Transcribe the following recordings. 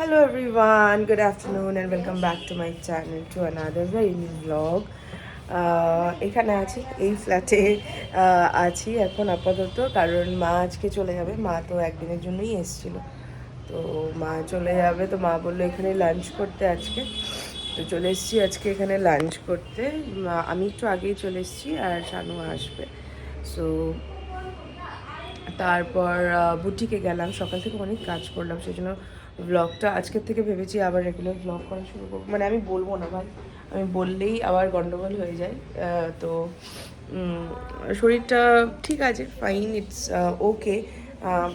Hello everyone, good afternoon and welcome back to my channel to another very new vlog. এখানে আছি এই ফ্ল্যাটে আছি এখন আপাতত, কারণ মা আজকে চলে যাবে। মা তো একদিনের জন্যই এসেছিল, তো মা চলে যাবে, তো মা বললো এখানে লাঞ্চ করতে আজকে। তো চলে এসেছি আজকে এখানে লাঞ্চ করতে। আমি একটু আগেই চলে এসেছি আর শানু আসবে। সো তারপর বুটিকে গেলাম, সকাল থেকে অনেক কাজ করলাম, সেই জন্য ব্লগটা আজকের থেকে ভেবেছি আবার রেগুলার ব্লগ করা শুরু করবো। মানে আমি বলবো না ভাই, আমি বললেই আবার গন্ডগোল হয়ে যায়। তো শরীরটা ঠিক আছে, ফাইন, ইটস ওকে,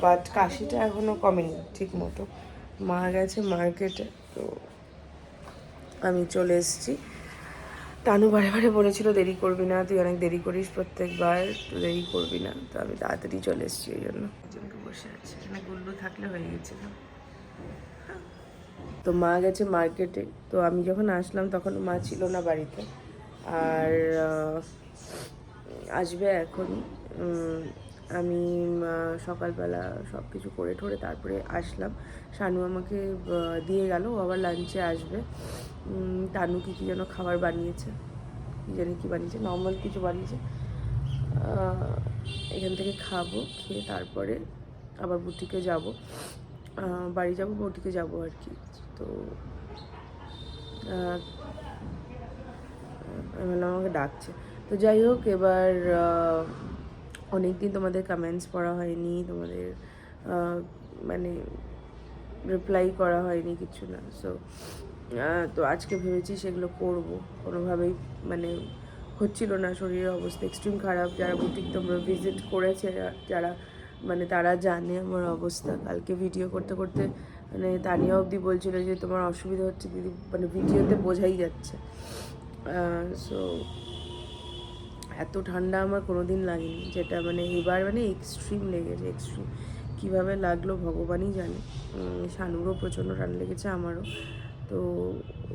বাট কাশিটা এখনও কমেনি ঠিক মতো। মা গেছে মার্কেটে, তো আমি চলে এসেছি। তানু বারে বারে বলেছিল দেরি করবি না, তুই অনেক দেরি করিস প্রত্যেকবার, তো দেরি করবি না। তো আমি তাড়াতাড়ি চলে এসেছি, ওই জন্য একজনকে বসে আছে। এখানে গুল্লু থাকলে হয়ে গেছিল। তো মা গেছে মার্কেটে, তো আমি যখন আসলাম তখন মা ছিল না বাড়িতে, আর আসবে এখন। আমি সকালবেলা সব কিছু করে ঠোরে তারপরে আসলাম। শানু আমাকে দিয়ে গেল, ও আবার লাঞ্চে আসবে। তানু কী যেন খাবার বানিয়েছে, কী জানি কী বানিয়েছে, নর্মাল কিছু বানিয়েছে। এখান থেকে খাবো, খেয়ে তারপরে আবার বুটিকে যাব, বাড়ি যাব, বুটিকে যাব আর কি। তো আমি বললাম আমাকে ডাকছে। তো যাই হোক, এবার অনেক দিন তোমাদের কমেন্টস পড়া হয়নি, তোমাদের মানে রিপ্লাই করা হয়নি, কিছু না। সো তো আজকে ভেবেছি সেগুলো করব, কোনোভাবেই মানে হচ্ছিল না, শরীরের অবস্থা এক্সট্রিম খারাপ। যারা বুটিক তোমরা ভিজিট করেছে, যারা মানে তারা জানে আমার অবস্থা। কালকে ভিডিও করতে করতে মানে তানিয়া অবধি বলছিল যে তোমার অসুবিধা হচ্ছে দিদি, মানে ভিডিওতে বোঝাই যাচ্ছে। সো এত ঠান্ডা আমার কোনো দিন লাগেনি, যেটা মানে এবার মানে এক্সট্রিম লেগেছে, এক্সট্রিম। কীভাবে লাগলো ভগবানই জানে। শানুরও প্রচণ্ড ঠান্ডা লেগেছে, আমারও। তো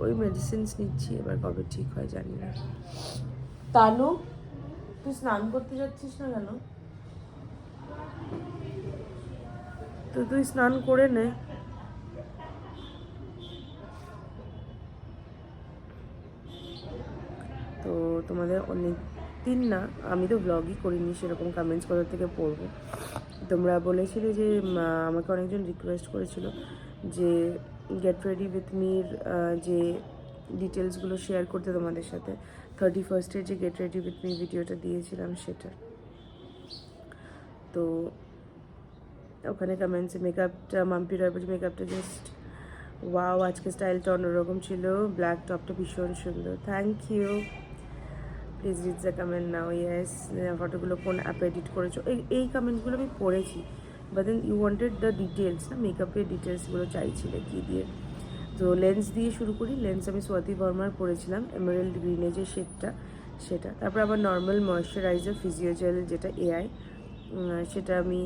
ওই মেডিসিনস নিচ্ছি, এবার কবে ঠিক হয় জানি না। তানু, তুই স্নান করতে যাচ্ছিস না কেন? তো তুই স্নান করে নে। তো তোমাদের অনেক দিন না, আমি তো ব্লগই করিনি সেরকম, কমেন্টস কোথা থেকে পড়বো। তোমরা বলেছিলে যে আমাকে অনেকজন রিকোয়েস্ট করেছিল যে গেট রেডি উইথ মির যে ডিটেলসগুলো শেয়ার করতে তোমাদের সাথে। 31st যে গেট রেডি উইথ মি ভিডিওটা দিয়েছিলাম সেটা। তো ওখানে কমেন্টসে মেকআপটা মাম্পি রয় বলছে মেকআপটা জাস্ট ওয়াও, আজকে স্টাইলটা অন্যরকম ছিল, ব্ল্যাক টপটা ভীষণ সুন্দর। Thank you, please read the comment now. Yes, ফটোগুলো কোন অ্যাপে এডিট করেছো, এই কমেন্টসগুলো আমি পড়েছি, but then you wanted the details, না মেকআপের ডিটেলসগুলো চাইছিলে কী দিয়ে। তো লেন্স দিয়ে শুরু করি। লেন্স আমি স্বাতি বর্মার পরেছিলাম, এমারেল্ড গ্রিনে যে শেডটা, সেটা। তারপর আবার নর্মাল ময়েশ্চারাইজার ফিজিওজেল যেটা এআই, সেটা আমি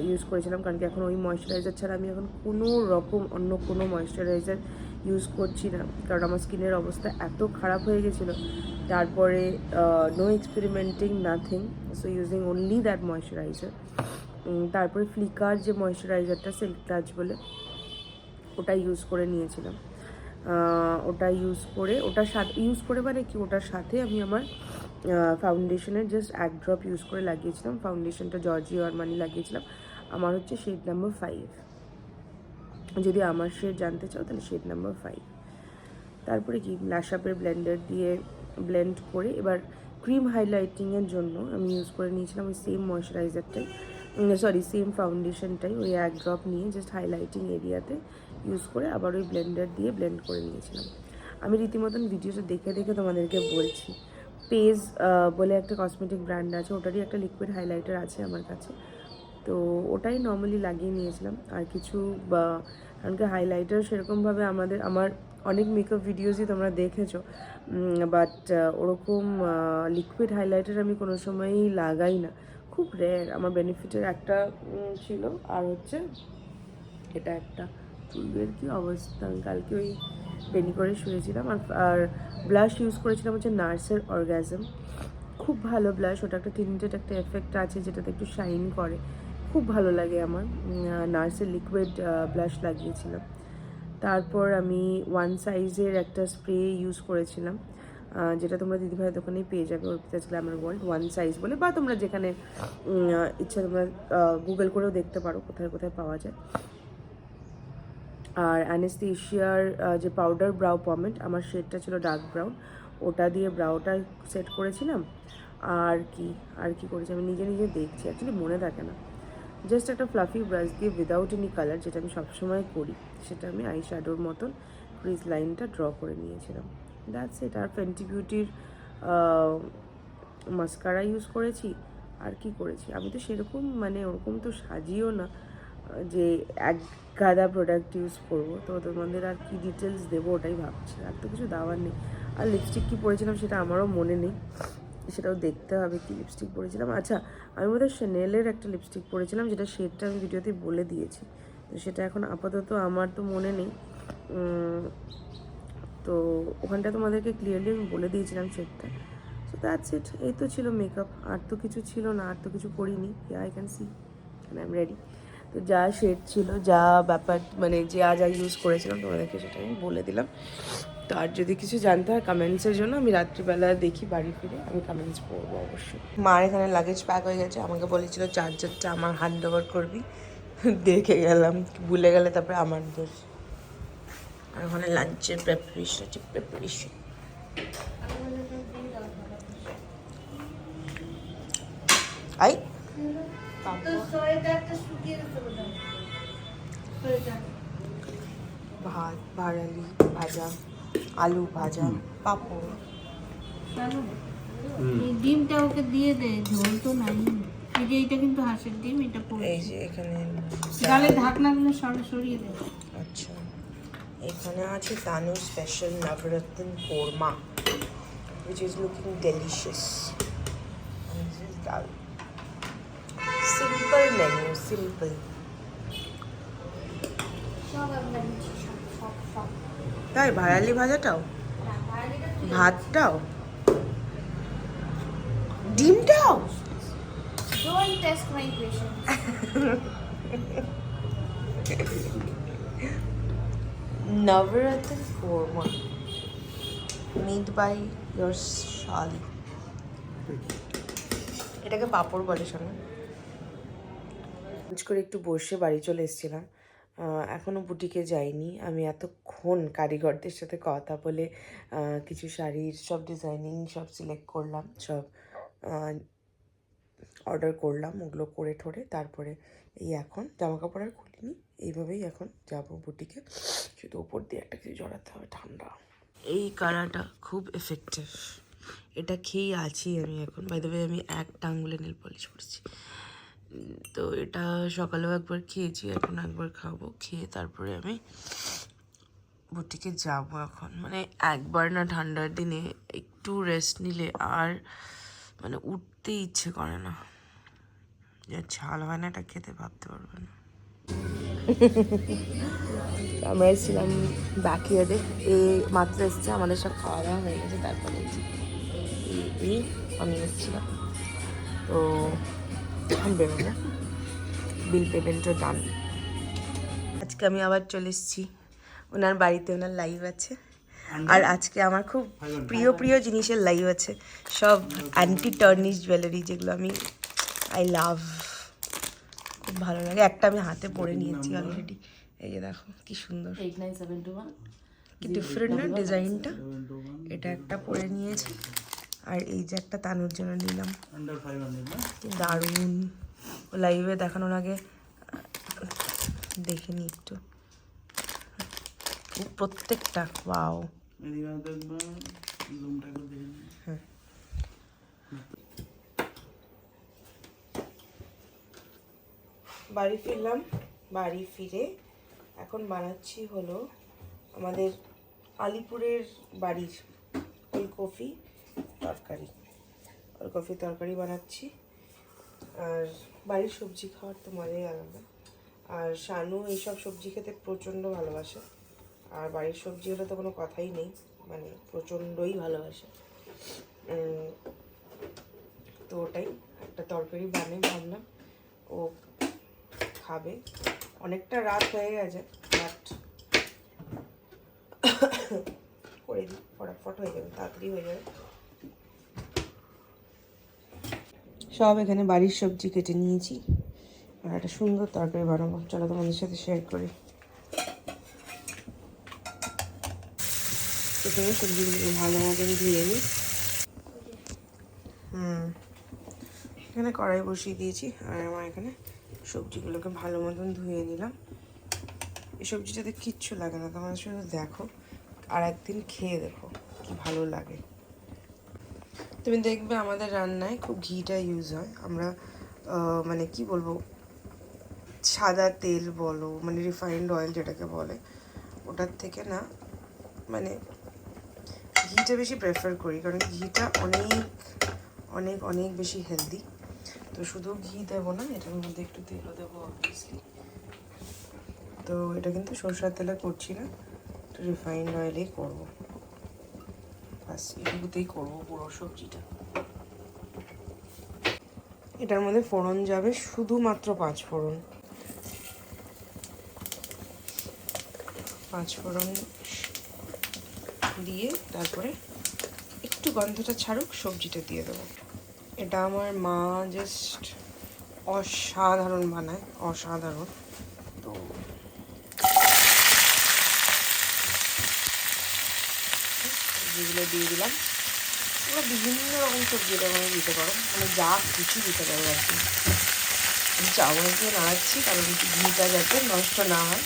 ইউজ করেছিলাম, কারণ কি এখন ওই ময়েশ্চারাইজার ছাড়া আমি এখন কোনো রকম অন্য কোনো ময়েশ্চারাইজার ইউজ করছি না, কারণ আমার স্কিনের অবস্থা এত খারাপ হয়ে গেছিলো। তারপরে no experimenting, nothing, so using only that moisturiser. তারপরে ফ্লিকার যে ময়েশ্চারাইজারটা সিল্ক টাচ বলে, ওটা ইউজ করে নিয়েছিলাম। ওটা ইউজ করে, ওটার সাথে ইউজ করে মানে কি, ওটার সাথে আমি আমার ফাউন্ডেশনের জাস্ট এক ড্রপ ইউজ করে লাগিয়েছিলাম। ফাউন্ডেশনটা জর্জিও আরমানি লাগিয়েছিলাম, আমার হচ্ছে শেড নাম্বার 5। যদি আমার শেড জানতে চাও তাহলে শেড নাম্বার 5। তারপরে কি ল্যাশআপের ব্লেন্ডার দিয়ে ব্লেন্ড করে, এবার ক্রিম হাইলাইটিংয়ের জন্য আমি ইউজ করে নিয়েছিলাম ওই সেম ময়েশ্চারাইজারটাই, সরি সেম ফাউন্ডেশনটাই, ওই এক ড্রপ নিয়ে জাস্ট হাইলাইটিং এরিয়াতে ইউজ করে আবার ওই ব্লেন্ডার দিয়ে ব্লেন্ড করে নিয়েছিলাম। আমি রীতিমতন ভিডিওটা দেখে দেখে তোমাদেরকে বলছি। পেজ বলে একটা কসমেটিক ব্র্যান্ড আছে, ওটারই একটা লিকুইড হাইলাইটার আছে আমার কাছে, তো ওটাই নর্মালি লাগিয়ে নিয়েছিলাম। আর কিছু কারণ কি হাইলাইটার সেরকমভাবে আমার অনেক মেকআপ ভিডিওসই তোমরা দেখেছো, বাট ওরকম লিকুইড হাইলাইটার আমি কোনো সময়ই লাগাই না, খুব রেয়ার। আমার বেনিফিটের একটা ছিল, আর হচ্ছে এটা একটা চুলের কী অবস্থা, আমি কালকে ওই বেনি করে শুয়েছিলাম। আর ব্লাশ ইউজ করেছিলাম হচ্ছে নার্সের অর্গাজম, খুব ভালো ব্লাশ, ওটা একটা টিন্টেড একটা এফেক্ট আছে যেটাতে একটু শাইন করে, খুব ভালো লাগে আমার। নার্সের লিকুইড ব্লাশ লাগিয়েছিলাম। তারপর আমি ওয়ান সাইজের একটা স্প্রে ইউজ করেছিলাম, যেটা তোমরা দিদিভাইয়ের দোকানেই পেয়ে যাবে, Arpita's Glamour world one size বলে, বা তোমরা যেখানে ইচ্ছা তোমরা গুগল করেও দেখতে পারো কোথায় কোথায় পাওয়া যায়। আর অ্যানেস্থেশিয়ার যে পাউডার ব্রাউ পমেন্ট, আমার শেডটা ছিল ডার্ক ব্রাউন, ওটা দিয়ে ব্রাউটা সেট করেছিলাম। আর কি করেছি আমি নিজে নিজে দেখছি, অ্যাকচুয়ালি মনে থাকে না। জাস্ট একটা ফ্লাফি ব্রাশ দিয়ে উইদাউট এনি কালার, যেটা আমি সবসময় করি, সেটা আমি আই শ্যাডোর মতন ক্রিজ লাইনটা ড্র করে নিয়েছিলাম। That's it. আর ফেন্টি বিউটির মাস্কারা ইউজ করেছি। আর কি করেছি, আমি তো সেরকম মানে ওরকম তো সাজিও না যে এক গাদা প্রোডাক্ট ইউজ করবো, তো তোমাদের আর কি ডিটেলস দেবো ওটাই ভাবছি, আর তো কিছু দেওয়ার নেই। আর লিপস্টিক কী পরেছিলাম সেটা আমারও মনে নেই, সেটাও দেখতে হবে কি লিপস্টিক পরেছিলাম। আচ্ছা, আমি বোধহয় শ্যানেলের একটা লিপস্টিক পরেছিলাম, যেটা শেডটা আমি ভিডিওতে বলে দিয়েছি, তো সেটা এখন আপাতত আমার তো মনে নেই। তো ওখানটা তোমাদেরকে ক্লিয়ারলি আমি বলে দিয়েছিলাম শেডটা। So that's it. এই তো ছিল মেকআপ, আর তো কিছু ছিল না, আর তো কিছু করিনি। I can see I am ready. তো যা শেড ছিল, যা ব্যাপার মানে যা যা ইউজ করেছিলাম তোমাদেরকে সেটা আমি বলে দিলাম। তো আর যদি কিছু জানতে হয় কমেন্টসের জন্য, আমি রাত্রিবেলা দেখি বাড়ি ফিরে আমি কমেন্টস পড়বো অবশ্যই। মার এখানে লাগেজ প্যাক হয়ে গেছে, আমাকে বলেছিল চার্জারটা আমার হ্যান্ড ওভার করবি, দেখে গেলাম, ভুলে গেলে তারপরে আমার দোষ। আর ওখানে লাঞ্চের প্রিপারেশন আই ভাত, ভাড়ালি ভাজা, আলু ভাজা, পাঁপড়। ডিমটা ওকে দিয়ে দে, ঝোল তো নাই। এই যে এটা কিন্তু হাঁসের ডিম, এটা এই যে এখানে গালে ঢাকনাগুলো সরিয়ে দে। আচ্ছা, এখানে আছে Tanu special navratan korma, which is looking delicious. And this is dal. Simple menu, simple. তাই ভাড়ালি ভাজাটাও, ভাতটাও, ডিমটাও। Don't test my patience. Navarathan Korma made by your Shali. এটাকে পাপড় বলে শোনো। লাঞ্চ করে একটু বসে বাড়ি চলে এসেছিলাম, এখনও বুটিকে যাইনি। আমি এতক্ষণ কারিগরদের সাথে কথা বলে কিছু শাড়ির সব ডিজাইনিং সব সিলেক্ট করলাম, সব অর্ডার করলাম, ওগুলো করে ঠোরে তারপরে এই এখন জামা কাপড় আর খুলিনি, এইভাবেই এখন যাবো বুটিকে। শুধু ওপর দিয়ে একটা কিছু জড়াতে হবে, ঠান্ডা। এই কালারটা খুব এফেক্টিভ, এটা খেয়েই আছি আমি এখন। বাই দ্য ওয়ে আমি একটা আঙুলে নেল পলিশ করছি, তো এটা সকালেও একবার খেয়েছি, এখন একবার খাবো, খেয়ে তারপরে আমি বুটিকে যাবো এখন। মানে একবার না ঠান্ডার দিনে একটু রেস্ট নিলে আর মানে উঠতে ইচ্ছে করে না, যা ঝাল হয় না এটা খেতে ভাবতে পারবে না। আমরা এসেছিলাম ব্যাকইয়ার্ডে, মাত্র এসছে, আমাদের সব খাওয়া দাওয়া হয়ে গেছে, তারপরে আমি এসেছিলাম। তো এখন বেরোবো, বিল পেমেন্টও ডান। আজকে আমি আবার চলে এসেছি ওনার বাড়িতে, ওনার লাইভ আছে। আর আজকে আমার খুব প্রিয় প্রিয় জিনিসের লাইভ আছে, সব অ্যান্টি টার্নিশ জুয়েলারি, যেগুলো আমি আই লাভ, খুব ভালো লাগে। একটা আমি হাতে পরে নিয়েছি অলরেডি, এই যে দেখো কি সুন্দর, কি ডিফারেন্ট না ডিজাইনটা। এটা একটা পরে নিয়েছি, আর এই যে একটা তানুর জন্য নিলাম, দারুণ। লাইভে দেখানোর আগে দেখে নি একটু প্রত্যেকটা, ওয়াও। হ্যাঁ, বাড়ি ফিরলাম, বাড়ি ফিরে এখন বানাচ্ছি হলো আমাদের আলিপুরের বাড়ির ওলকপি তরকারি, ওলকপি তরকারি বানাচ্ছি। আর বাড়ির সবজি খাওয়ার তো মজাই আলাদা, আর শানু এইসব সবজি খেতে প্রচণ্ড ভালোবাসে, আর বাড়ির সবজি হলে তো কোনো কথাই নেই, মানে প্রচণ্ডই ভালোবাসে। তো ওটাই একটা তরকারি বানিয়ে ভাবলাম ও খাবে। অনেকটা রাত হয়ে গেছে, বাট করে দিই, ফটাফট হয়ে যাবে, তাড়াতাড়ি হয়ে যাবে। সব এখানে বাড়ির সবজি কেটে নিয়েছি আর একটা সুন্দর তরকারি বানাবো, চলো তোমাদের সাথে শেয়ার করি। প্রথমে সবজিগুলোকে ভালো মতন ধুয়ে নিই। এখানে কড়াই বসিয়ে দিয়েছি আর আমার এখানে সবজিগুলোকে ভালো মতন ধুয়ে নিলাম। এই সবজিটাতে কিচ্ছু লাগে না, তোমরা শুধু দেখো আর একদিন খেয়ে দেখো কি ভালো লাগে। তুমি দেখবে আমাদের রান্নায় খুব ঘিটা ইউজ হয়। আমরা মানে কি বলবো, সাদা তেল বলো মানে রিফাইন্ড অয়েল যেটাকে বলে, ওটার থেকে না মানে ঘিটা বেশি প্রেফার করি, কারণ ঘিটা অনেক অনেক অনেক বেশি হেলদি। তো শুধু ঘি দেবো না, এটার মধ্যে একটু তেলও দেবো অবভিয়াসলি। তো এটা কিন্তু সরষের তেলে করছি না, একটু রিফাইন্ড অয়েলেই করবো, বাস এটুকুতেই করবো পুরো সবজিটা। এটার মধ্যে ফোড়ন যাবে শুধুমাত্র 5 ফোড়ন। 5 ফোড়ন দিয়ে তারপরে একটু গন্ধটা ছাড়ুক, সবজিটা দিয়ে দেবো। এটা আমার মা জাস্ট অসাধারণ বানায়, অসাধারণ। তো সবজিগুলো দিয়ে দিলাম। তোমরা বিভিন্ন রকম সবজি এটা মানে দিতে পারো, মানে যা কিছু দিতে পারো আর কি। আমি চামচ দিয়ে নাড়াচ্ছি কারণ ঘিটা যাতে নষ্ট না হয়।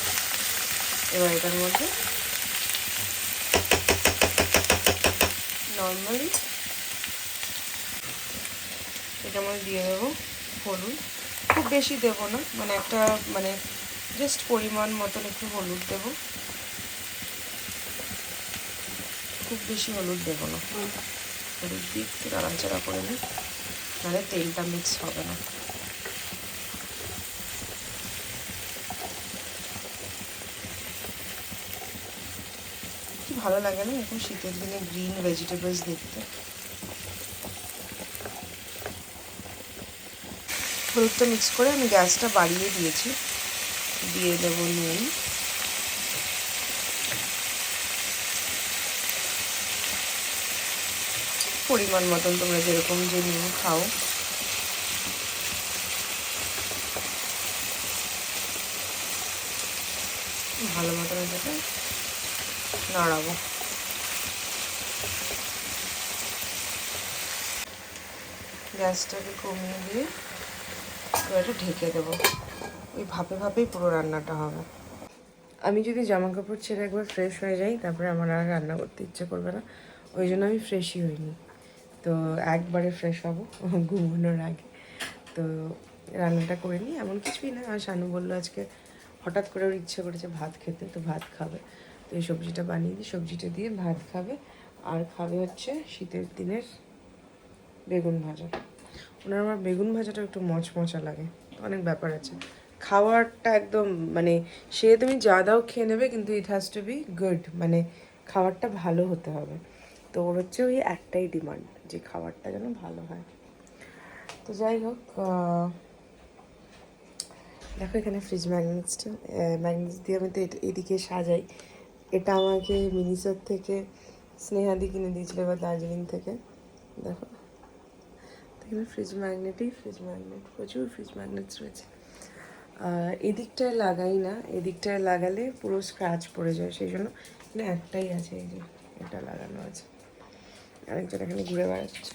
এবার এটার মধ্যে নর্মালি এটার মধ্যে দিয়ে দেবো হলুদ, খুব বেশি দেবো না, মানে একটা মানে জাস্ট পরিমাণ মতন একটু হলুদ দেবো, খুব বেশি হলুদ দেবো না। হলুদ দিয়ে একটু নাড়াচাড়া করে নিই, নাহলে তেলটা মিক্স হবে না। কি ভালো লাগে না এখন শীতের দিনে গ্রিন ভেজিটেবলস দেখতে। হলুদটা মিক্স করে আমি গ্যাসটা বাড়িয়ে দিয়েছি, দিয়ে দেবো নুন, পরিমাণ মতন তোমরা যেরকম যে নুন খাও। ভালো মতন এটাকে নাড়াবো। গ্যাসটাকে কমিয়ে দিয়ে এটা ঢেকে দেবো, ওই ভাপে ভাপেই পুরো রান্নাটা হবে। আমি যদি জামা কাপড় ছেড়ে একবার ফ্রেশ হয়ে যাই তারপরে আমার আর রান্না করতে ইচ্ছে করবে না, ওই জন্য আমি ফ্রেশই হইনি। তো একবারে ফ্রেশ হবো ঘুমানোর আগে। তো রান্নাটা করে নিই, এমন কিছুই না। আর শানু বললো আজকে হঠাৎ করে ওর ইচ্ছে করেছে ভাত খেতে, তো ভাত খাবে। তো এই সবজিটা বানিয়ে দিই, সবজিটা দিয়ে ভাত খাবে। আর খাবে হচ্ছে শীতের দিনের বেগুন ভাজা। ওনার আমার বেগুন ভাজাটা একটু মচমচা লাগে, অনেক ব্যাপার আছে। খাওয়ারটা একদম মানে সে তুমি যা দাও খেয়ে নেবে, কিন্তু it has to be good, মানে খাবারটা ভালো হতে হবে। তো ওর হচ্ছে ওই একটাই ডিমান্ড যে খাবারটা যেন ভালো হয়। তো যাই হোক, দেখো এখানে ফ্রিজ ম্যাগনেটস দিয়ে আমি তো এদিকে সাজাই। এটা আমাকে মিনিসোর থেকে স্নেহাদি কিনে দিয়েছিল, এবার দার্জিলিং থেকে। দেখো এখানে ফ্রিজ ম্যাগনেট, প্রচুর ফ্রিজ ম্যাগনেটস রয়েছে। এদিকটায় লাগাই না, এদিকটায় লাগালে পুরো স্ক্র্যাচ পড়ে যায়, সেই জন্য এখানে একটাই আছে, এই যে এটা লাগানো আছে। আরেকজন এখানে ঘুরে বেড়াচ্ছে।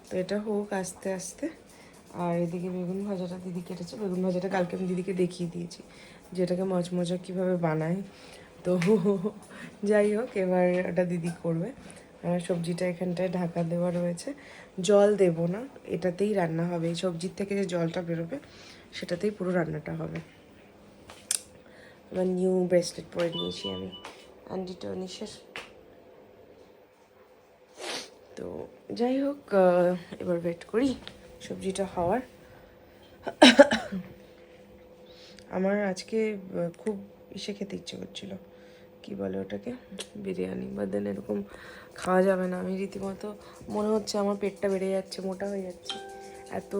তো এটা হোক আস্তে আস্তে। আর এদিকে বেগুন ভাজাটা দিদি কেটেছে, বেগুন ভাজাটা কালকে আমি দিদিকে দেখিয়ে দিয়েছি যে এটাকে মচমচা কীভাবে বানায়। তো যাই হোক, এবার ওটা দিদি করবে। সবজিটা এখানটায় ঢাকা দেওয়া রয়েছে, জল দেব না, এটাতেই রান্না হবে। এই সবজির থেকে যে জলটা বেরোবে সেটাতেই পুরো রান্নাটা হবে। আমার নিউ ব্রেসলেট পরে নিয়েছি আমি অ্যান্ডি টর্নিশের। তো যাই হোক, এবার ওয়েট করি সবজিটা হওয়ার। আমার আজকে খুব খেতে ইচ্ছে করছিল, কি বলে ওটাকে, বিরিয়ানি। বা দেন এরকম খাওয়া যাবে না, আমি রীতিমতো মনে হচ্ছে আমার পেটটা বেড়ে যাচ্ছে, মোটা হয়ে যাচ্ছে এত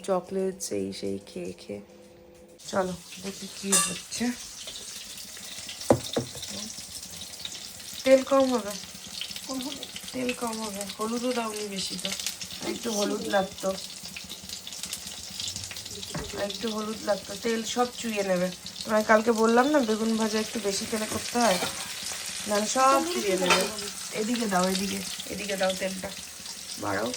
চকলেটস এই সেই খেয়ে খেয়ে। চলো দেখি কী হচ্ছে। তেল কম হবে, তেল কম হবে। হলুদও দাওনি বেশি তো, আর একটু হলুদ লাগতো, আর একটু হলুদ লাগতো। তেল সব চুইয়ে নেবে। তোমায় কালকে বললাম না বেগুন ভাজা একটু বেশি তেলে করতে হয়, না সব চুইয়ে নেবে। এদিকে দাও, এদিকে এদিকে দাও, তেলটা বাড়াও।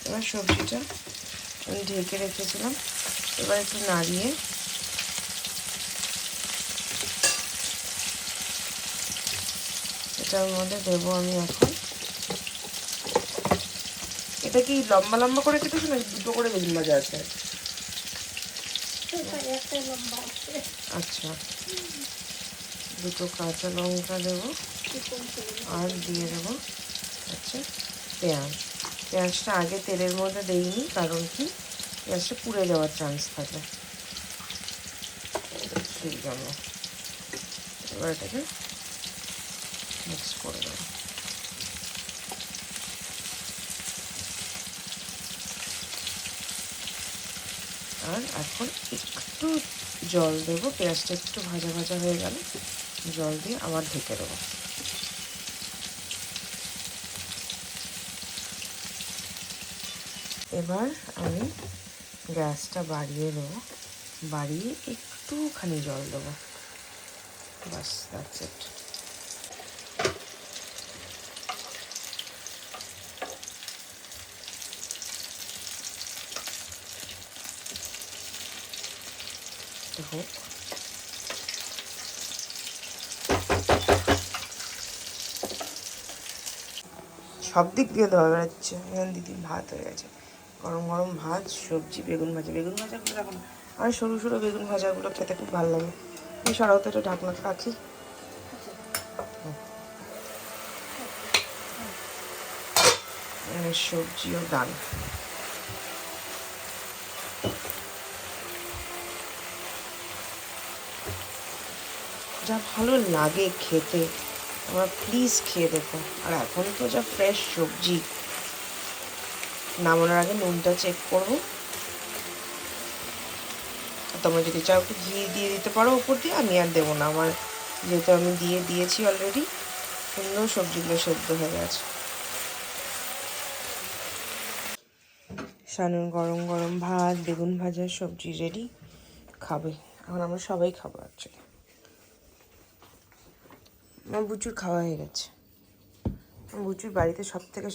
এবার সবজিটা আমি ঢেকে রেখেছিলাম, এবার একটু নাড়িয়ে এটার মধ্যে দেবো আমি এখন। এটা কি লম্বা লম্বা করে কেটেছো না দুটো করে বেগুন ভাজা আছে? আচ্ছা, দুটো কাঁচা লঙ্কা দেবো আর দিয়ে দেবো আচ্ছা পেঁয়াজ। পেঁয়াজটা আগে তেলের মধ্যে দেইনি, কারণ কি পেঁয়াজটা পুড়ে যাওয়ার চান্স থাকে, সেই জন্য। এবার এটাকে মিক্স করে দেবো। আর এখন একটু জল দেবো, পেঁয়াজটা একটু ভাজা ভাজা হয়ে গেলে জল দিয়ে আবার ঢেকে দেবো। এবার আমি গ্যাসটা বাড়িয়ে দেবো, বাড়িয়ে একটুখানি জল দেবো, বাস দ্যাটস ইট। হোক, সব দিক দিয়ে দেওয়া বেড়াচ্ছে। এখন দিদি ভাত হয়ে গেছে, গরম গরম ভাত, সবজি, বেগুন ভাজা। বেগুন ভাজাগুলো এখন আমার সরু সরু বেগুন ভাজাগুলো খেতে খুব ভালো লাগে। এই সরাও তো, এটা ঢাকনা রাখি। সবজি ও ডাল। যা ভালো লাগে খেতে, তোমরা প্লিজ খেয়ে দেখো। আর এখন তো যা ফ্রেশ সবজি, নামানোর আগে নুনটা চেক করবো। তোমরা যদি চাও একটু ঘি দিয়ে দিতে পারো উপর দিয়ে, আমি আর দেবো না, আমার যেহেতু আমি দিয়েছি অলরেডি। সুন্দর সবজিগুলো সেদ্ধ হয়ে গেছে। সানুর গরম গরম ভাত, বেগুন ভাজা, সবজি রেডি, খাবে। এখন আমরা সবাই খাবো অ্যাকচুয়ালি। আমার বুচুর খাওয়া হয়ে গেছে। আমার বুচুর বাড়িতে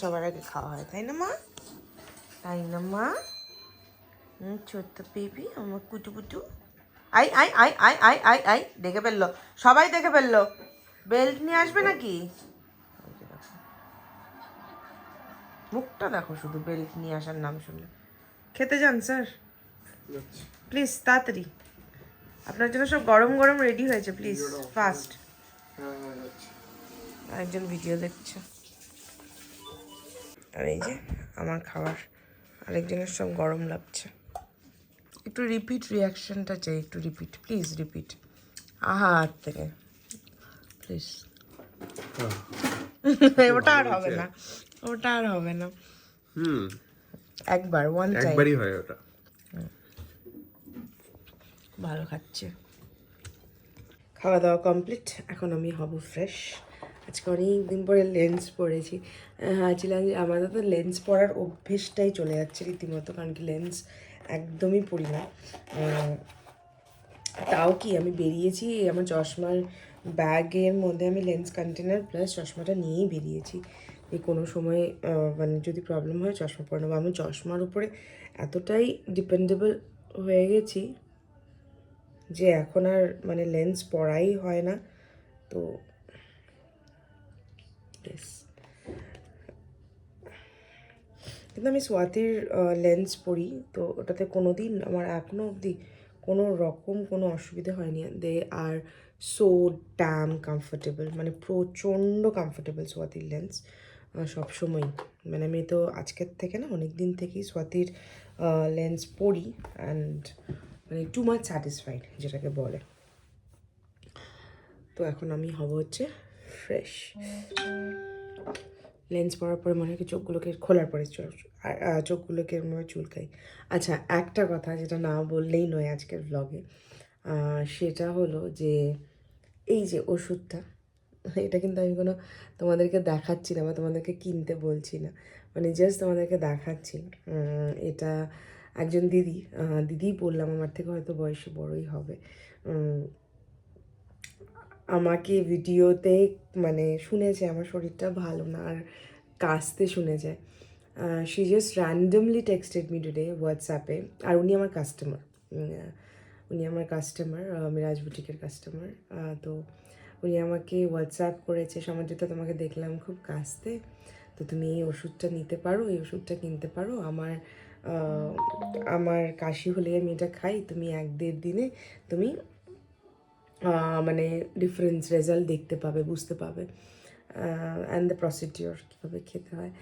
সবার আগে খাওয়া হয়, তাই না মা? তাই না মা? ছোট্ট বেবি আমার কুটু কুটু। আই আই আই আই আই আই আই দেখে ফেললো, সবাই দেখে ফেললো। বেল্ট নিয়ে আসবে নাকি? মুখটা দেখো শুধু, বেল্ট নিয়ে আসার নাম শুনলে। খেতে যান স্যার, প্লিজ তাড়াতাড়ি। আপনার জন্য সব গরম গরম রেডি হয়েছে, প্লিজ ফাস্ট। আরেকজন ভিডিও দেখছে, আর এই যে আমার খাবার, আরেকজনের সব গরম লাগছে। একটু রিপিট রিয়াকশনটা চাই, একটু রিপিট প্লিজ, রিপিট। হাত থেকে প্লিজ। ওটা আর হবে না, ওটা আর হবে না। একবার ওয়ান টাইম, একবারই হয় ওটা। ভালো খাচ্ছে। খাওয়া দাওয়া কমপ্লিট, এখন আমি হব ফ্রেশ। আজকে অনেক দিন পরে লেন্স পরেছি। ভাবছিলাম যে আমাদের তো লেন্স পরার অভ্যেসটাই চলে যাচ্ছে রীতিমতো, কারণ কি লেন্স একদমই পরি না। তাও কি আমি বেরিয়েছি, আমার চশমার ব্যাগের মধ্যে আমি লেন্স কন্টেনার প্লাস চশমাটা নিয়েই বেরিয়েছি। এই কোনো সময় মানে যদি প্রবলেম হয় চশমা পরে নেবো। আমি চশমার উপরে এতটাই ডিপেন্ডেবল হয়ে গেছি যে এখন আর মানে লেন্স পরাই হয় না। তো কিন্তু আমি স্বাতির লেন্স পরি, তো ওটাতে কোনো দিন আমার এখনও অবধি কোনো রকম কোনো অসুবিধা হয়নি। দে আর সো ড্যাম কমফোর্টেবল, মানে প্রচণ্ড কমফোর্টেবল স্বাতির লেন্স সবসময়ই। মানে আমি তো আজকের থেকে না, অনেক দিন থেকেই স্বাতির লেন্স পরি, অ্যান্ড মানে টু মাচ স্যাটিসফাইড যেটাকে বলে। তো এখন আমি হব হচ্ছে ফ্রেশ। লেন্স পরার পরে মনে হয় কি চোখগুলোকে খোলার পরে চোখগুলোকে মনে চুলকাই। আচ্ছা, একটা কথা যেটা না বললেই নয় আজকের ব্লগে, সেটা হলো যে এই যে ওষুধটা, এটা কিন্তু আমি কোনো তোমাদেরকে দেখাচ্ছি না বা তোমাদেরকে কিনতে বলছি না, মানে জাস্ট তোমাদেরকে দেখাচ্ছি। এটা একজন দিদি, দিদিই বললাম, আমার থেকে হয়তো বয়সে বড়ই হবে, আমাকে ভিডিওতে মানে শুনেছে আমার শরীরটা ভালো না আর কাশতে শুনেছে। She just randomly texted me today হোয়াটসঅ্যাপে। আর উনি আমার কাস্টমার, মিরাজ বুটিকের কাস্টমার। তো উনি আমাকে হোয়াটসঅ্যাপ করেছে, সমাজটা তোমাকে দেখলাম খুব কাশতে, তো তুমি এই ওষুধটা নিতে পারো, এই ওষুধটা কিনতে পারো, আমার কাশি হলে আমি এটা খাই, তুমি 1-1.5 দিনে তুমি মানে ডিফারেন্স রেজাল্ট দেখতে পাবে, বুঝতে পাবে। অ্যান্ড দ্য প্রসিডিওর কীভাবে খেতে হয়,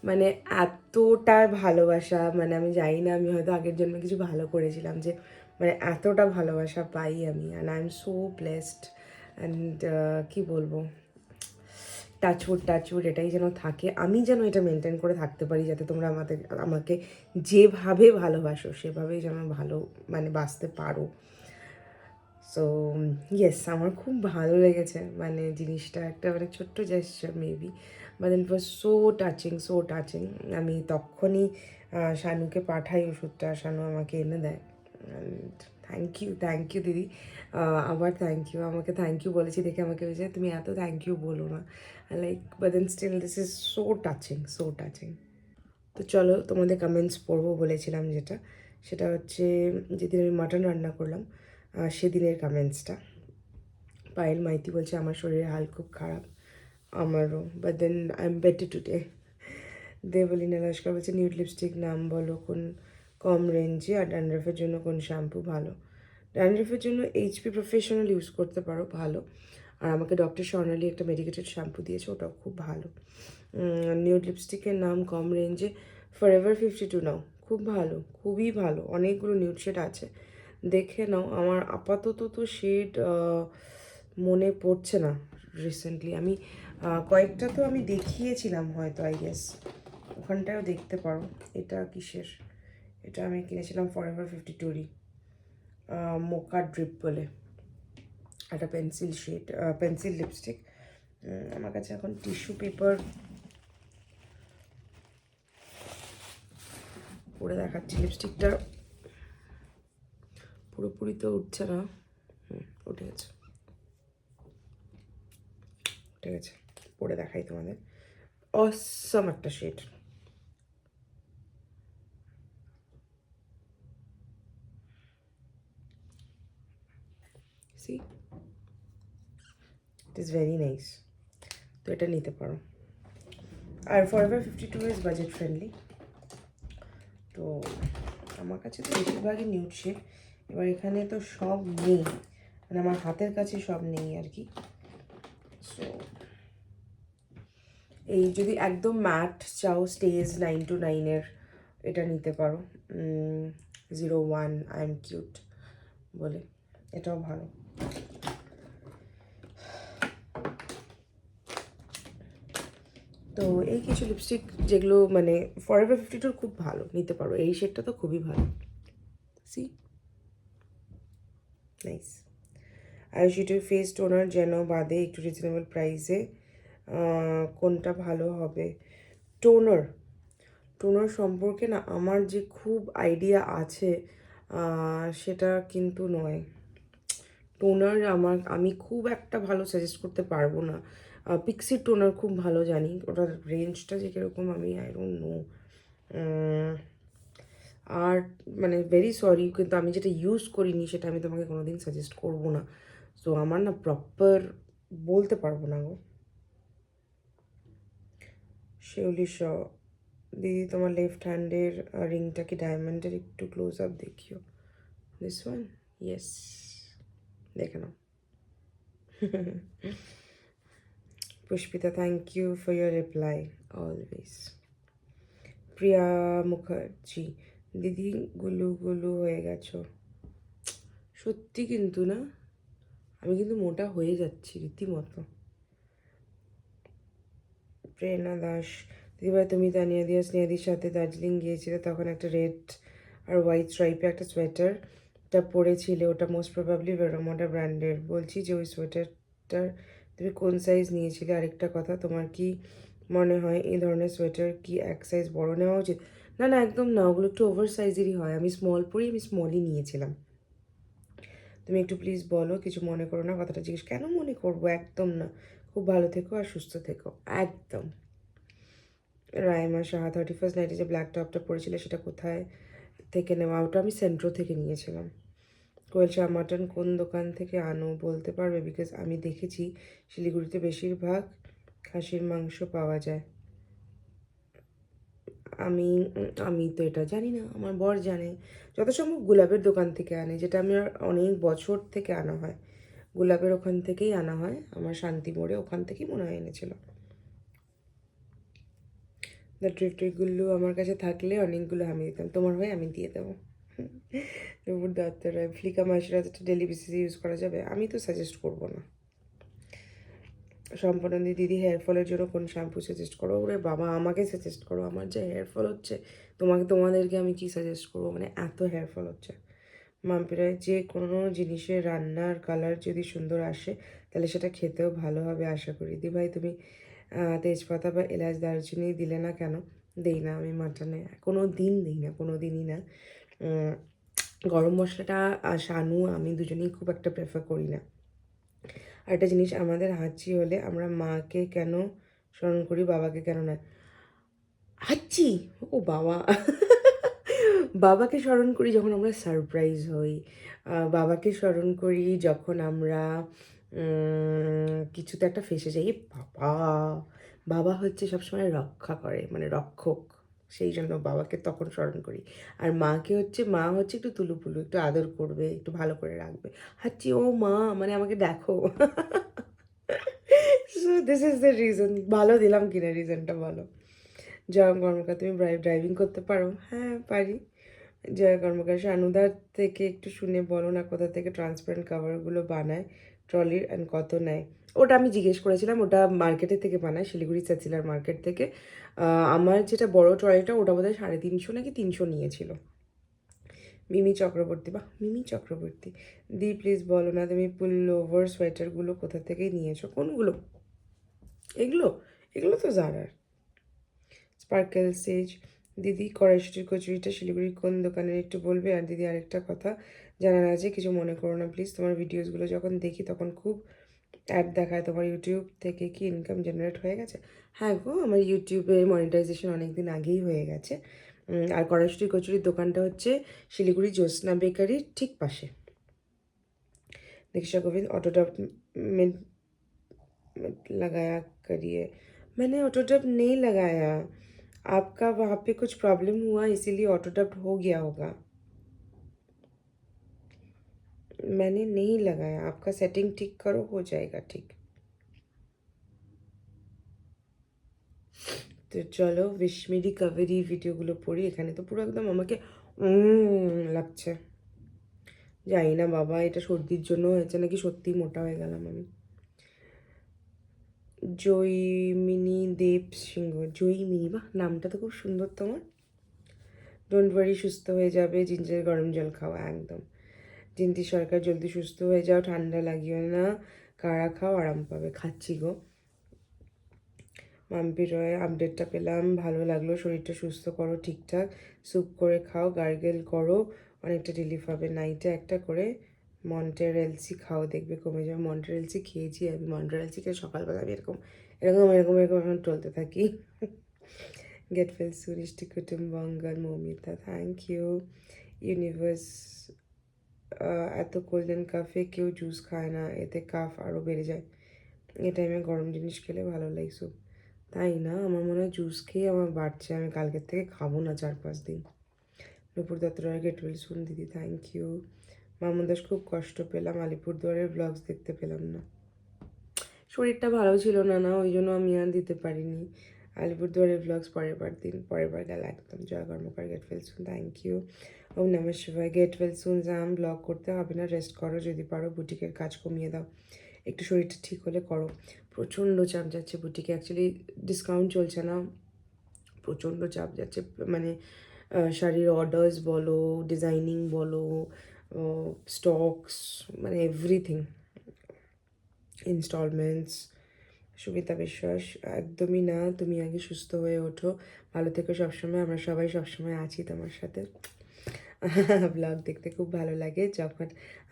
মানে এতটা ভালোবাসা, মানে আমি জানি না, আমি হয়তো আগের জন্মে কিছু ভালো করেছিলাম যে মানে এতটা ভালোবাসা পাই আমি। And I am so blessed and কী বলবো, টাচউড এটাই যেন থাকে, আমি যেন এটা মেনটেন করে থাকতে পারি, যাতে তোমরা আমাকে যেভাবে ভালোবাসো সেভাবেই যেন ভালো মানে বাঁচতে পারো। সো ইয়েস, আমার খুব ভালো লেগেছে, মানে জিনিসটা একটা মানে ছোট্ট gesture maybe, but it was so touching. আমি তখনই শানুকে পাঠাই ওষুধটা, শানু আমাকে এনে দেয়। অ্যান্ড থ্যাংক ইউ দিদি, আবার থ্যাংক ইউ, আমাকে থ্যাংক ইউ বলেছি দেখে আমাকে হয়েছে তুমি এত থ্যাংক ইউ বলো না, like but then still this is so touching. তো চলো তোমাদের কমেন্টস পড়বো বলেছিলাম, সেটা হচ্ছে যেদিন আমি মাটন রান্না করলাম সেদিনের কমেন্টসটা। পায়েল মাইতি বলছে আমার শরীরের হাল খুব খারাপ, আমারও, but then I am better today. Debleena Laskar বলছে নিউড লিপস্টিক নাম বলো কোন কম রেঞ্জে, আর ড্যান্ড্রাফের জন্য কোন শ্যাম্পু ভালো। ড্যান্ড্রাফের জন্য এইচপি প্রফেশনাল ইউজ করতে পারো, ভালো। আর আমাকে ডক্টর স্বর্ণালী একটা মেডিকেটেড শ্যাম্পু দিয়েছে, ওটাও খুব ভালো। নিউড লিপস্টিকের নাম কম রেঞ্জে ফরএভার 52 নাও, খুব ভালো, খুবই ভালো, অনেকগুলো নিউড শেড আছে, দেখে নাও। আমার আপাতত তো শেড মনে পড়ছে না রিসেন্টলি, আমি কয়েকটা তো আমি দেখিয়েছিলাম হয়তো, আই গেস ওখানটায়ও দেখতে পারো। এটা কিসের, এটা আমি কিনেছিলাম ফরএভার 52রই, মোকা ড্রিপ বলে একটা পেন্সিল লিপস্টিক। আমার কাছে এখন টিস্যু পেপার পরে দেখাচ্ছি, লিপস্টিকটা পুরোপুরি তো উঠছে না, উঠে গেছে, ঠিক আছে, পরে দেখাই তোমাদের। অসম একটা shade, see it is very nice, তো এটা নিতে পারো। আর ফরএভার 52 ইজ বাজেট ফ্রেন্ডলি। তো আমার কাছে তো বেশিরভাগই নিউড শেড, এবার এখানে তো সব নেই, মানে আমার হাতের কাছে সব নেই আর কি। সো এই যদি একদম ম্যাট চাও স্টেজ 929-এর এটা নিতে পারো, 01 আই এম কিউট বলে, এটাও ভালো। তো এই কিছু লিপস্টিক যেগুলো মানে ফরএভার 52 খুব ভালো, নিতে পারো, এই শেডটা তো খুবই ভালো, সি নাইস। আয়ুষিটের ফেস টোনার যেন বাদে একটু রিজনেবল প্রাইসে কোনটা ভালো হবে? টোনার সম্পর্কে না আমার যে খুব আইডিয়া আছে সেটা কিন্তু নয়। টোনার আমি খুব একটা ভালো সাজেস্ট করতে পারবো না। পিক্সির টোনার খুব ভালো জানি, ওটার রেঞ্জটা যে কীরকম আমি আই ডোন্ট নো। আর মানে ভেরি সরি, কিন্তু আমি যেটা ইউজ করিনি সেটা আমি তোমাকে কোনোদিন সাজেস্ট করবো না, সো আমার না প্রপার বলতে পারবো না গো। শিউলি শ দিদি তোমার লেফট হ্যান্ডের রিংটা কি ডায়মন্ডের? একটু ক্লোজ আপ দেখিও। দিস ওয়ান, ইয়েস, দেখে নাও। Pushpita thank you for your reply always. Priya Mukherjee দিদি গুলু গুলু হয়ে গেছো, সত্যি কিন্তু না, আমি কিন্তু মোটা হয়ে যাচ্ছি রীতিমতো। প্রেরণা দাস দিদিভাই তুমি তানিয়া দিয়া স্নেহাদির সাথে দার্জিলিং গিয়েছিলে, তখন একটা রেড আর হোয়াইট স্ট্রাইপে একটা সোয়েটার পরেছিলে ওটা মোস্ট প্রবাবলি ভেরোমোডা ব্র্যান্ডের। বলছি যে ওই সোয়েটারটার তুমি কোন সাইজ নিয়েছিলে? আরেকটা কথা, তোমার কি মনে হয় এই ধরনের সোয়েটার কি এক সাইজ বড় নেওয়া উচিত? না না, একদম না, ওগুলো একটু ওভার সাইজেরই হয়। আমি স্মল পরি, আমি স্মলই নিয়েছিলাম। তুমি একটু প্লিজ বলো, কিছু মনে করো না, কথাটা জিজ্ঞেস কেন মনে করবো, একদম না। খুব ভালো থেকো আর সুস্থ থেকো, একদম। রাইমা সাহা 31st নাইটে যে ব্ল্যাক টপটা পরেছিলে সেটা কোথায় থেকে নেওয়া? ওটা আমি সেন্ট্রো থেকে নিয়েছিলাম। কোয়েল শাহ মাটন কোন দোকান থেকে আনো বলতে পারবে? বিকজ আমি দেখেছি শিলিগুড়িতে বেশিরভাগ খাসির মাংস পাওয়া যায়। আমি আমি তো এটা জানি না, আমার বর জানে। যত সম্ভব গুলাবের দোকান থেকে আনে, যেটা আমার অনেক বছর থেকে আনা হয়। গুলাবের ওখান থেকেই আনা হয়, আমার শান্তি মোড়ে ওখান থেকেই মনে হয় এনেছিল। দ্য ট্রিপগুলো আমার কাছে থাকলে অনেকগুলো আমি দিতাম, তোমার হয়ে আমি দিয়ে দেবো। নূপুর দত্ত রায় ফ্লিকা ময়শ্চারাইজারটা ডেলি বেসিসে ইউজ করা যাবে? আমি তো সাজেস্ট করবো না। সম্পন্নদি দিদি হেয়ার ফলের জন্য কোন শ্যাম্পু সাজেস্ট করো? ওরে বাবা, আমাকে সাজেস্ট করো, আমার যে হেয়ার ফল হচ্ছে, তোমাদেরকে আমি কি সাজেস্ট করবো, মানে এত হেয়ার ফল হচ্ছে। মাম্পিরায় যে কোনো জিনিসের রান্নার কালার যদি সুন্দর আসে তাহলে সেটা খেতেও ভালো হবে আশা করি। দি ভাই তুমি তেজপাতা বা এলাচ দারচিনি দিলে না কেন? দিই না আমি মাটনে, কোনো দিন দিই না, কোনো দিনই না। গরম মশলাটা শানু আমি দুজনেই খুব একটা প্রেফার করি না। আর একটা জিনিস, আমাদের হাঁচি হলে আমরা মাকে কেন স্মরণ করি, বাবাকে কেন না? হাঁচি, ও বাবা। বাবাকে স্মরণ করি যখন আমরা সারপ্রাইজ হই, বাবাকে স্মরণ করি যখন আমরা কিছুতে একটা ফেঁসে যাই। বাবা, বাবা হচ্ছে সবসময় রক্ষা করে, মানে রক্ষক, সেই জন্য বাবাকে তখন স্মরণ করি। আর মাকে হচ্ছে, মা হচ্ছে একটু তুলুপুলু, একটু আদর করবে, একটু ভালো করে রাখবে। হাঁচি, ও মা মানে আমাকে দেখো। So this is the reason. ভালো দিলাম কিনা রিজনটা বলো? জয় কর্মকার তুমি ড্রাইভিং করতে পারো? হ্যাঁ পারি। জয় কর্মকার শানুদার থেকে একটু শুনে বলো না কোথা থেকে ট্রান্সপারেন্ট কাভারগুলো বানায় ট্রলির অ্যান্ড কত নেয়? ওটা আমি জিজ্ঞেস করেছিলাম, ওটা মার্কেটের থেকে বানায়, শিলিগুড়ি সাচিলার মার্কেট থেকে। আমার যেটা বড় ট্রলিটা ওটা বোধহয় 350 নাকি 300 নিয়েছিল। মিমি চক্রবর্তী, বাহ মিমি চক্রবর্তী দি প্লিজ বলো না তুমি পুল ওভার সোয়েটারগুলো কোথা থেকে নিয়েছো? কোনগুলো? এগুলো এগুলো তো জারার। স্পার্কেল সেজ দিদি কড়াইশুটির কচুরিটা শিলিগুড়ির কোন দোকানের একটু বলবে? আর দিদি আরেকটা কথা জানার আছে, কিছু মনে করো না প্লিজ, তোমার ভিডিওসগুলো যখন দেখি তখন খুব অ্যাড দেখায়, তোমার ইউটিউব থেকে কি ইনকাম জেনারেট হয়ে গেছে? হ্যাঁ গো, আমার ইউটিউবে মনিটাইজেশন অনেক দিন আগেই হয়ে গেছে। আর কড়াইশুটির কচুরির দোকানটা হচ্ছে শিলিগুড়ি জ্যোৎস্না বেকারির ঠিক পাশে। दीक्षा गोविंद ऑटोडब में लगाया करिए। मैंने ऑटोडब नहीं लगाया, आपका वहाँ पे कुछ प्रॉब्लम हुआ इसीलिए ऑटोडब हो गया होगा। मैंने नहीं लगाया, आपका सेटिंग ठीक करो, हो जाएगा ठीक। তো চলো উইশ মি রিকভারি ভিডিওগুলো পড়ি। এখানে তো পুরো একদম আমাকে লাগছে, জানি না বাবা এটা সর্দির জন্য হয়েছে নাকি সত্যিই মোটা হয়ে গেলাম আমি। জয়মিনী দেব সিংহ, জয়মিনী, বাহ নামটা তো খুব সুন্দর তোমার। ডোন্ট ওয়ারি, সুস্থ হয়ে যাবে, জিঞ্জার গরম জল খাওয়া একদম। জিন্তি সরকার জলদি সুস্থ হয়ে যাও, ঠান্ডা লাগিও না, কাড়া খাও আরাম পাবে। খাচ্ছি গো। মাম্পি রয় আপডেটটা পেলাম, ভালো লাগলো, শরীরটা সুস্থ করো ঠিকঠাক, স্যুপ করে খাও, গার্গেল করো, অনেকটা রিলিফ হবে। নাইটে একটা করে মন্টেরেলসি খাও, দেখবে কমে যাবে। মন্টেরেলসি খেয়েছি আমি, মন্টেরেলসি খেয়ে সকালবেলা আমি এরকম এরকম এরকম এরকম এখন চলতে থাকি। গেট ফেল সুরিষ্টি কুটুম বঙ্গাল মৌমিতা, থ্যাংক ইউ। ইউনিভার্স এত কোল্ডেন কাফে কেউ জুস খায় না, এতে কাফ আরও বেড়ে যায়। এ টাইমে গরম জিনিস খেলে ভালো লাগছে, তাই না? আমার মনে হয় জুস খেয়ে আমার বাড়ছে, আমি কালকের থেকে খাবো না 4-5 দিন। নূপুর দত্তরায় গেট ওয়েল সুন দিদি, থ্যাংক ইউ। মামুন দাস খুব কষ্ট পেলাম, আলিপুরদুয়ারের ব্লগস দেখতে পেলাম না, শরীরটা ভালো ছিল না, ওই জন্য আমি আর দিতে পারিনি। আলিপুরদুয়ারের ব্লগস পরের বার গেলে একদম। Joy Karmakar get well soon, thank you. ওম নমঃ শিবায় গেট ওয়েল সুন। জাম ব্লগ করতে হবে না, রেস্ট করো, যদি পারো বুটিকের কাজ কমিয়ে দাও, একটু শরীরটা ঠিক হলে করো। প্রচণ্ড চাপ যাচ্ছে বুটিকে, অ্যাকচুয়ালি ডিসকাউন্ট চলছে না, প্রচণ্ড চাপ যাচ্ছে, মানে শাড়ির অর্ডার্স বলো, ডিজাইনিং বলো, স্টকস, মানে এভরিথিং, ইনস্টলমেন্টস। সুমিতা বিশ্বাস, একদমই না, তুমি আগে সুস্থ হয়ে ওঠো, ভালো থেকো সবসময়, আমরা সবাই সবসময় আছি তোমার সাথে। ব্লগ দেখতে খুব ভালো লাগে, যখন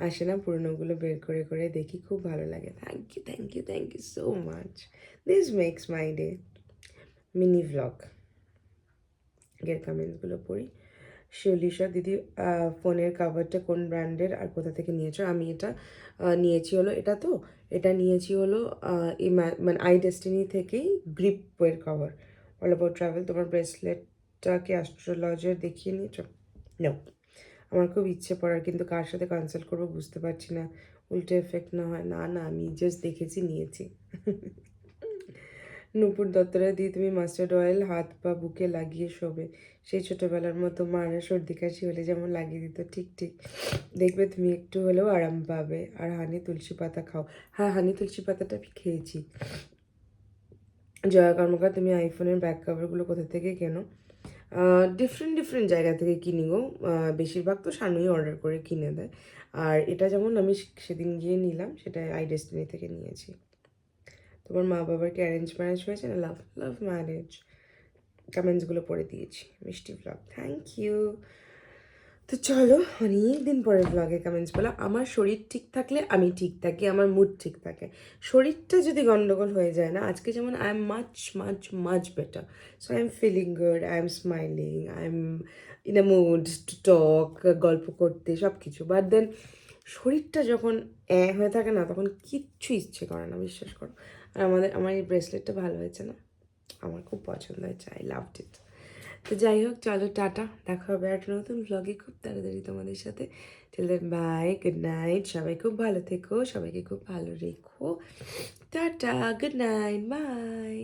আসে না পুরোনোগুলো বের করে করে দেখি, খুব ভালো লাগে। Thank you, thank you, thank you so much, this makes my day. Mini vlog এর কমেন্টসগুলো পড়ি। শিওলিশা দিদি, ফোনের কাভারটা কোন ব্র্যান্ডের আর কোথা থেকে নিয়েছো? আমি এটা নিয়েছি হলো, এটা নিয়েছি হলো মানে আই ডেস্টিনি থেকেই, গ্রিপের কভার। All about travel. তোমার ব্রেসলেটটাকে অ্যাস্ট্রোলজার দেখিয়ে নিয়েছো? নো, আমার খুব ইচ্ছে পড়ার, কিন্তু কার সাথে কনসাল্ট করবো বুঝতে পারছি না, উল্টো এফেক্ট না হয়। না না, আমি জাস্ট দেখেছি, নিয়েছি। নূপুর দত্তরা, দি তুমি মাস্টার্ড অয়েল হাত পা বুকে লাগিয়ে শোবে, সেই ছোটোবেলার মতো মারা সর্দি কাশি হলে যেমন লাগিয়ে দিত, ঠিক ঠিক, দেখবে তুমি একটু হলেও আরাম পাবে। আর হানি তুলসী পাতা খাও। হ্যাঁ, হানি তুলসী পাতাটা আমি খেয়েছি। জয়া কর্মকার, তুমি আইফোনের ব্যাক কভারগুলো কোথা থেকে কেনো? ডিফারেন্ট ডিফারেন্ট জায়গা থেকে কিনি গো। বেশিরভাগ তো শানুই অর্ডার করে কিনে দেয়। আর এটা যেমন আমি সেদিন গিয়ে নিলাম, সেটা আই ডেস্টিনি থেকে নিয়েছি। তোমার মা বাবার কি অ্যারেঞ্জ ম্যারেজ হয়েছে না লাভ লাভ ম্যারেজ? কমেন্টসগুলো পড়ে দিয়েছি। মিষ্টি ব্লগ, থ্যাংক ইউ। তো চলো, অনেক দিন পরে ব্লগে কমেন্টস বলো। আমার শরীর ঠিক থাকলে আমি ঠিক থাকি, আমার মুড ঠিক থাকে। শরীরটা যদি গন্ডগোল হয়ে যায় না, আজকে যেমন I am much much much better, so I am feeling good, I am smiling, I am in a mood to talk, গল্প করতে, সব কিছু। বাট দেন শরীরটা যখন হয়ে থাকে না, তখন কিচ্ছু ইচ্ছে করে না, বিশ্বাস করো। আর আমার এই ব্রেসলেটটা ভালো হয়েছে না, আমার খুব পছন্দ হয়েছে, আই লাভড ইট। তো যাই হোক, চলো টাটা, দেখা হবে একটা নতুন ভ্লগে খুব তাড়াতাড়ি তোমাদের সাথে। Till then bye, good night, সবাই খুব ভালো থেকো, সবাইকে খুব ভালো রেখো, টাটা, গুড নাইট, বাই।